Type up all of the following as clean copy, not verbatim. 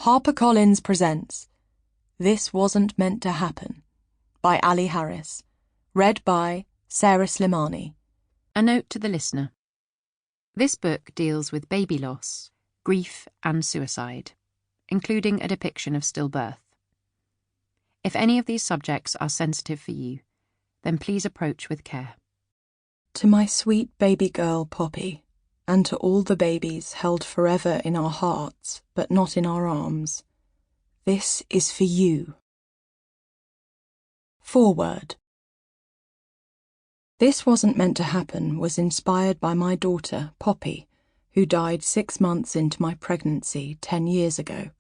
HarperCollins presents This Wasn't Meant to Happen by Ali Harris. Read by Sarah Slimani. A note to the listener. This book deals with baby loss, grief and suicide, including a depiction of stillbirth. If any of these subjects are sensitive for you, then please approach with care. To my sweet baby girl Poppy, and to all the babies held forever in our hearts, but not in our arms, this is for you. Foreword. This Wasn't Meant to Happen was inspired by my daughter, Poppy, who died 6 months into my pregnancy 10 years ago.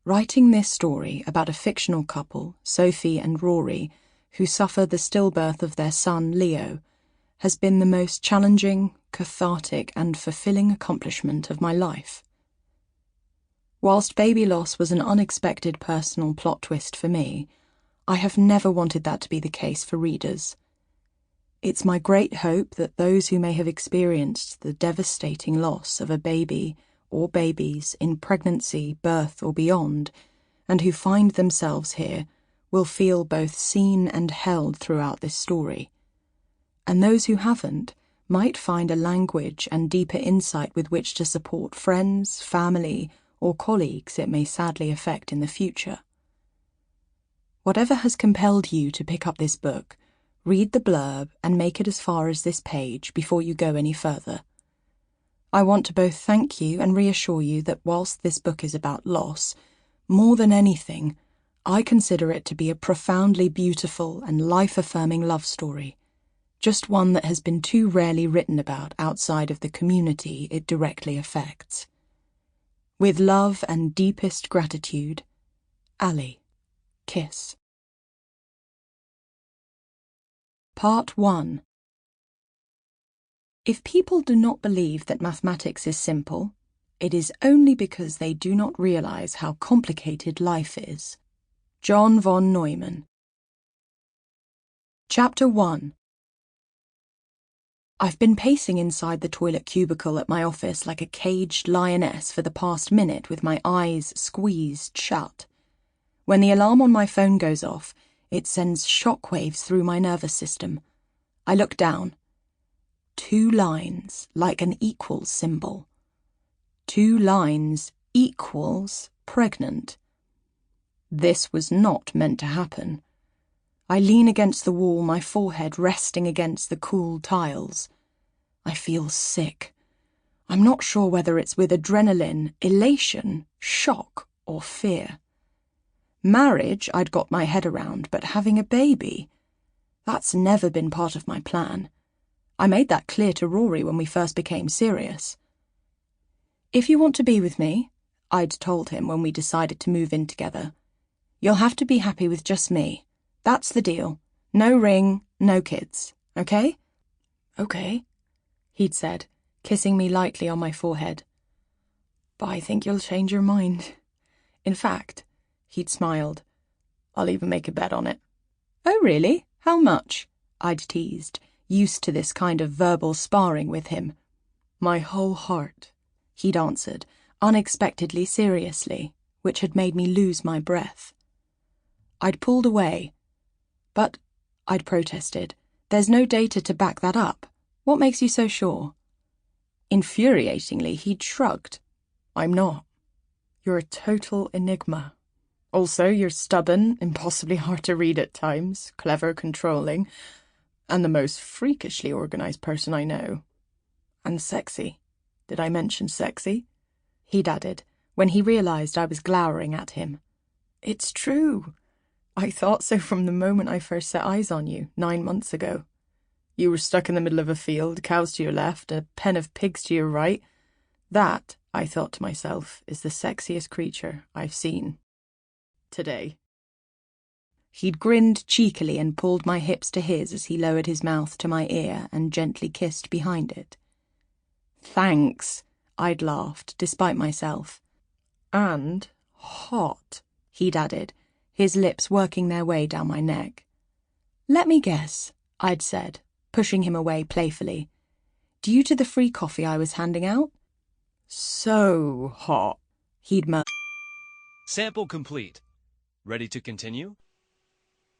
Writing this story about a fictional couple, Sophie and Rory, who suffer the stillbirth of their son, Leo, has been the most challenging, cathartic and fulfilling accomplishment of my life. Whilst baby loss was an unexpected personal plot twist for me, I have never wanted that to be the case for readers. It's my great hope that those who may have experienced the devastating loss of a baby or babies in pregnancy, birth or beyond, and who find themselves here, will feel both seen and held throughout this story. And those who haven't might find a language and deeper insight with which to support friends, family, or colleagues it may sadly affect in the future. Whatever has compelled you to pick up this book, read the blurb and make it as far as this page before you go any further. I want to both thank you and reassure you that whilst this book is about loss, more than anything, I consider it to be a profoundly beautiful and life-affirming love story, just one that has been too rarely written about outside of the community it directly affects. With love and deepest gratitude, Ali. Kiss. Part 1. If people do not believe that mathematics is simple, it is only because they do not realize how complicated life is. John von Neumann. Chapter 1. I've been pacing inside the toilet cubicle at my office like a caged lioness for the past minute with my eyes squeezed shut. When the alarm on my phone goes off, it sends shockwaves through my nervous system. I look down. 2 lines, like an equals symbol. 2 lines equals pregnant. This was not meant to happen. I lean against the wall, my forehead resting against the cool tiles. I feel sick. I'm not sure whether it's with adrenaline, elation, shock, or fear. Marriage, I'd got my head around, but having a baby, that's never been part of my plan. I made that clear to Rory when we first became serious. If you want to be with me, I'd told him when we decided to move in together, you'll have to be happy with just me. That's the deal. No ring, no kids, okay? Okay, he'd said, kissing me lightly on my forehead. But I think you'll change your mind. In fact, he'd smiled. I'll even make a bet on it. Oh, really? How much? I'd teased, used to this kind of verbal sparring with him. My whole heart, he'd answered, unexpectedly seriously, which had made me lose my breath. I'd pulled away. But, I'd protested, there's no data to back that up. What makes you so sure? Infuriatingly, he'd shrugged. I'm not. You're a total enigma. Also, you're stubborn, impossibly hard to read at times, clever, controlling, and the most freakishly organized person I know. And sexy. Did I mention sexy? He'd added, when he realized I was glowering at him. It's true. I thought so from the moment I first set eyes on you, 9 months ago. You were stuck in the middle of a field, cows to your left, a pen of pigs to your right. That, I thought to myself, is the sexiest creature I've seen. Today. He'd grinned cheekily and pulled my hips to his as he lowered his mouth to my ear and gently kissed behind it. Thanks, I'd laughed, despite myself. And hot, he'd added, his lips working their way down my neck. Let me guess, I'd said, pushing him away playfully. Due to the free coffee I was handing out? So hot, he'd murmured. Sample complete. Ready to continue?